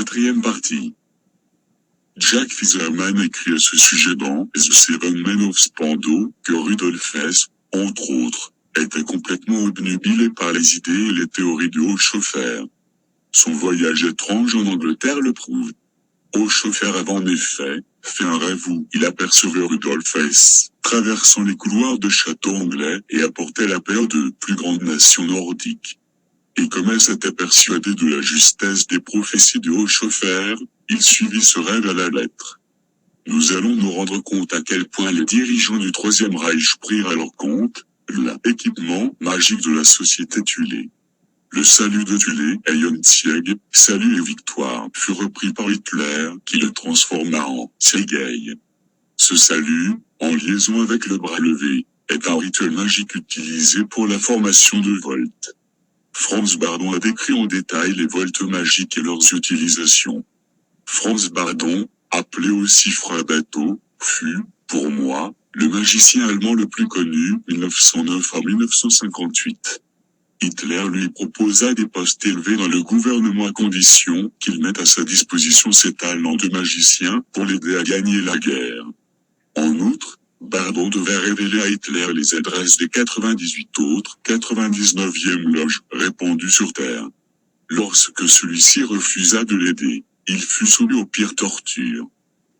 quatrième partie. Jack Fiserman écrit à ce sujet dans The Seven Men of Spandau que Rudolf Hess, entre autres, était complètement obnubilé par les idées et les théories de Haut-Schoeffer. Son voyage étrange en Angleterre le prouve. Haut-Schoeffer avait en effet fait un rêve où il apercevait Rudolf Hess traversant les couloirs de châteaux anglais et apportait la paix aux deux plus grandes nations nordiques. Et comme Hess était persuadé de la justesse des prophéties de Haut-Schoeffer, il suivit ce rêve à la lettre. Nous allons nous rendre compte à quel point les dirigeants du Troisième Reich prirent à leur compte l'équipement magique de la société Thulé. Le salut de Thulé, Eiontieg, salut et victoire, fut repris par Hitler, qui le transforma en Sergueï. Ce salut, en liaison avec le bras levé, est un rituel magique utilisé pour la formation de volts. Franz Bardon a décrit en détail les volts magiques et leurs utilisations. Franz Bardon, appelé aussi Frabato, fut, pour moi, le magicien allemand le plus connu, 1909 à 1958. Hitler lui proposa des postes élevés dans le gouvernement à condition qu'il mette à sa disposition ses talents de magicien pour l'aider à gagner la guerre. En outre, Bardon devait révéler à Hitler les adresses des 98 autres 99e loges répandues sur Terre. Lorsque celui-ci refusa de l'aider, il fut soumis aux pires tortures.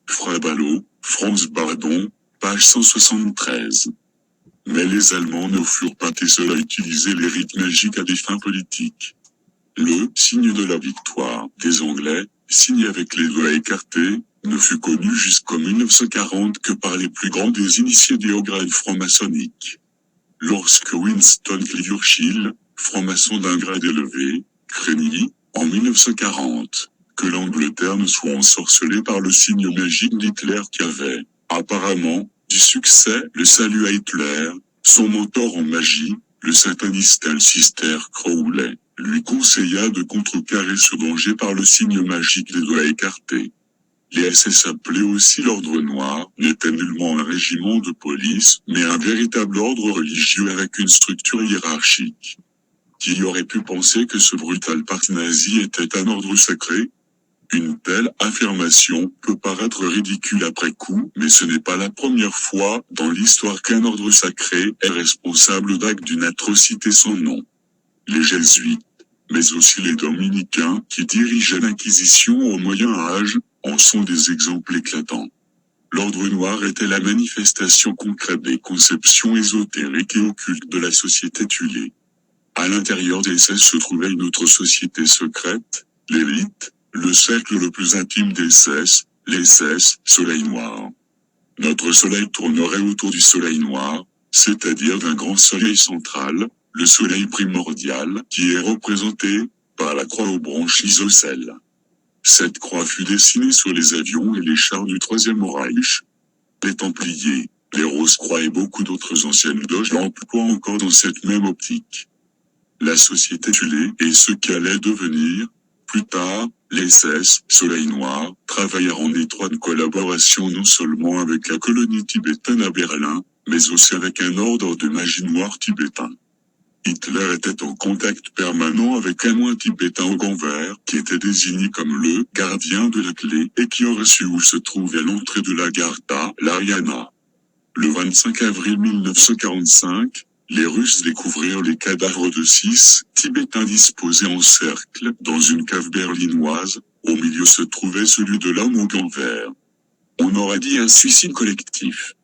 Frabalo, Franz Bardon, page 173. Mais les Allemands ne furent pas les seuls à utiliser les rites magiques à des fins politiques. Le signe de la victoire des Anglais, signé avec les doigts écartés, ne fut connu jusqu'en 1940 que par les plus grands des initiés des hauts grades francs-maçonniques. Lorsque Winston Churchill, franc-maçon d'un grade élevé, craignit, en 1940, que l'Angleterre ne soit ensorcelée par le signe magique d'Hitler qui avait, apparemment, du succès, le salut à Hitler, son mentor en magie, le sataniste Aleister Crowley, lui conseilla de contrecarrer ce danger par le signe magique des doigts écartés. Les SS appelés aussi l'Ordre Noir, n'étaient nullement un régiment de police, mais un véritable ordre religieux avec une structure hiérarchique. Qui aurait pu penser que ce brutal parti nazi était un ordre sacré? Une telle affirmation peut paraître ridicule après coup, mais ce n'est pas la première fois dans l'histoire qu'un ordre sacré est responsable d'actes d'une atrocité sans nom. Les jésuites, mais aussi les dominicains qui dirigeaient l'Inquisition au Moyen Âge, en sont des exemples éclatants. L'Ordre Noir était la manifestation concrète des conceptions ésotériques et occultes de la société Thulé. À l'intérieur des SS se trouvait une autre société secrète, l'élite, le cercle le plus intime des SS, les SS, Soleil Noir. Notre soleil tournerait autour du soleil noir, c'est-à-dire d'un grand soleil central, le soleil primordial, qui est représenté par la croix aux branches isocèles. Cette croix fut dessinée sur les avions et les chars du Troisième Reich. Les Templiers, les Rose-Croix et beaucoup d'autres anciennes loges l'emploient encore dans cette même optique. La société Thulé et ce qu'allait devenir, plus tard, les SS, Soleil Noir, travaillèrent en étroite collaboration non seulement avec la colonie tibétaine à Berlin, mais aussi avec un ordre de magie noire tibétain. Hitler était en contact permanent avec un moine tibétain au gant vert, qui était désigné comme le gardien de la clé et qui aurait su où se trouvait l'entrée de la Gartha, l'Ariana. Le 25 avril 1945, les Russes découvrirent les cadavres de 6 Tibétains disposés en cercle dans une cave berlinoise. Au milieu se trouvait celui de l'homme au gant vert. On aurait dit un suicide collectif.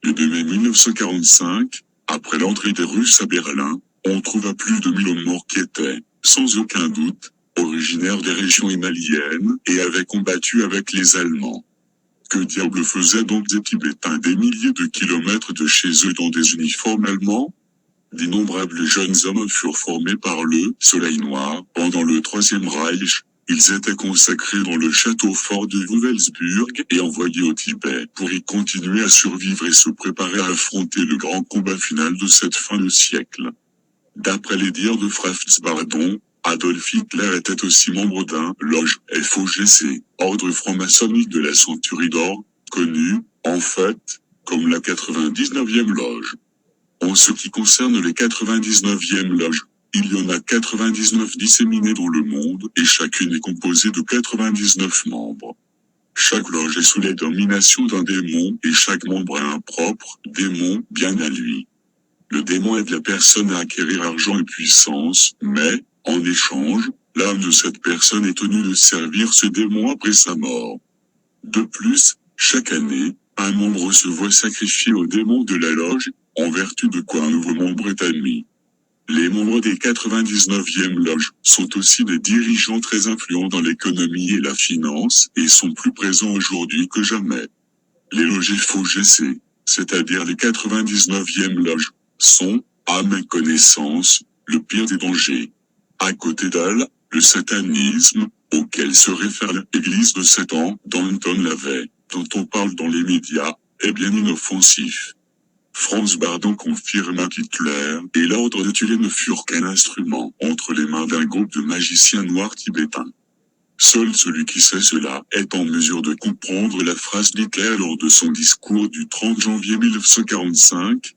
Le 2 mai 1945, après l'entrée des Russes à Berlin, on trouva plus de 1000 hommes morts qui étaient, sans aucun doute, originaires des régions himalayennes et avaient combattu avec les Allemands. Que diable faisaient donc des Tibétains des milliers de kilomètres de chez eux dans des uniformes allemands? D'innombrables jeunes hommes furent formés par le Soleil Noir pendant le Troisième Reich. Ils étaient consacrés dans le château fort de Wewelsburg et envoyés au Tibet pour y continuer à survivre et se préparer à affronter le grand combat final de cette fin de siècle. D'après les dires de Franz Bardon, Adolf Hitler était aussi membre d'un loge FOGC, ordre franc-maçonnique de la Centurie d'Or, connu, en fait, comme la 99e loge. En ce qui concerne les 99e loges, Il y en a 99 disséminées dans le monde, et chacune est composée de 99 membres. Chaque loge est sous la domination d'un démon, et chaque membre a un propre démon bien à lui. Le démon aide la personne à acquérir argent et puissance, mais, en échange, l'âme de cette personne est tenue de servir ce démon après sa mort. De plus, chaque année, un membre se voit sacrifier au démon de la loge, en vertu de quoi un nouveau membre est admis. Les membres des 99e loges sont aussi des dirigeants très influents dans l'économie et la finance, et sont plus présents aujourd'hui que jamais. Les loges FOGC, c'est-à-dire les 99e loges, sont, à ma connaissance, le pire des dangers. À côté d'elles, le satanisme, auquel se réfère l'église de Satan, d'Anton LaVey, dont on parle dans les médias, est bien inoffensif. Franz Bardon confirma qu'Hitler et l'ordre de tuer ne furent qu'un instrument entre les mains d'un groupe de magiciens noirs tibétains. Seul celui qui sait cela est en mesure de comprendre la phrase d'Hitler lors de son discours du 30 janvier 1945.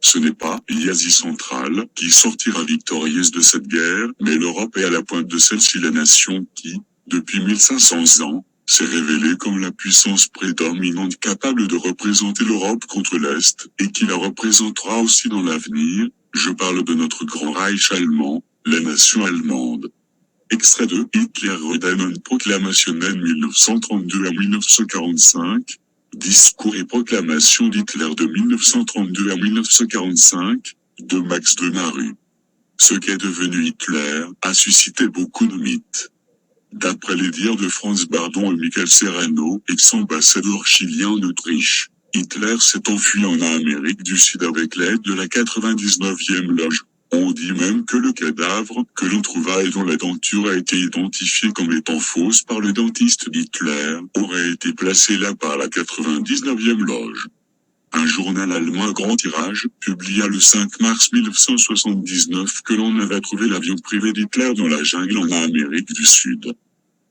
Ce n'est pas l'Asie centrale qui sortira victorieuse de cette guerre, mais l'Europe est à la pointe de celle-ci, la nation qui, depuis 1500 ans, s'est révélée comme la puissance prédominante capable de représenter l'Europe contre l'Est, et qui la représentera aussi dans l'avenir. Je parle de notre grand Reich allemand, la nation allemande. Extrait de Hitler Redenen Proclamationen 1932 à 1945, discours et proclamation d'Hitler de 1932 à 1945, de Max de Maru. Ce qu'est devenu Hitler a suscité beaucoup de mythes. D'après les dires de Franz Bardon et Michael Serrano, ex-ambassadeur chilien en Autriche, Hitler s'est enfui en Amérique du Sud avec l'aide de la 99e loge. On dit même que le cadavre que l'on trouva et dont la denture a été identifiée comme étant fausse par le dentiste d'Hitler aurait été placé là par la 99e loge. Un journal allemand à grand tirage publia le 5 mars 1979 que l'on avait trouvé l'avion privé d'Hitler dans la jungle en Amérique du Sud.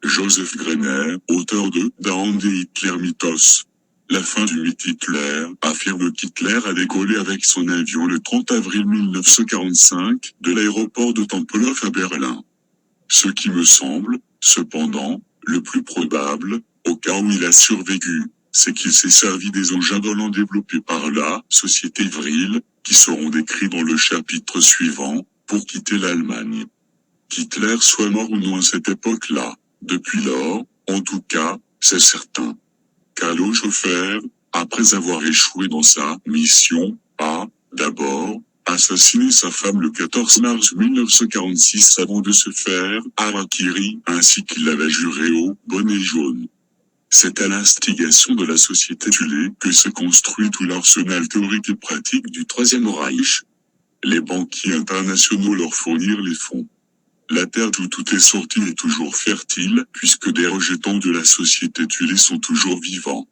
Joseph Greiner, auteur de Down the Hitler Mythos, la fin du mythe Hitler, affirme qu'Hitler a décollé avec son avion le 30 avril 1945 de l'aéroport de Tempelhof à Berlin. Ce qui me semble, cependant, le plus probable, au cas où il a survécu, c'est qu'il s'est servi des engins volants développés par la société Vril, qui seront décrits dans le chapitre suivant, pour quitter l'Allemagne. Qu'Hitler soit mort ou non à cette époque-là, depuis lors, en tout cas, c'est certain. Carlo Schoeffer, après avoir échoué dans sa mission, a, d'abord, assassiné sa femme le 14 mars 1946 avant de se faire harakiri, ainsi qu'il l'avait juré au bonnet jaune. C'est à l'instigation de la société Thulé que se construit tout l'arsenal théorique et pratique du Troisième Reich. Les banquiers internationaux leur fournirent les fonds. La terre d'où tout est sorti est toujours fertile, puisque des rejetons de la société Thulé sont toujours vivants.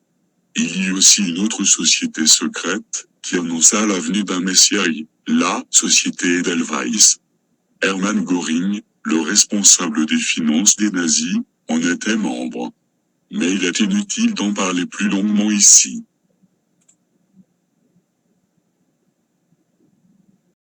Il y eut aussi une autre société secrète, qui annonça la venue d'un messiaille, la société Edelweiss. Hermann Göring, le responsable des finances des nazis, en était membre. Mais il est inutile d'en parler plus longuement ici.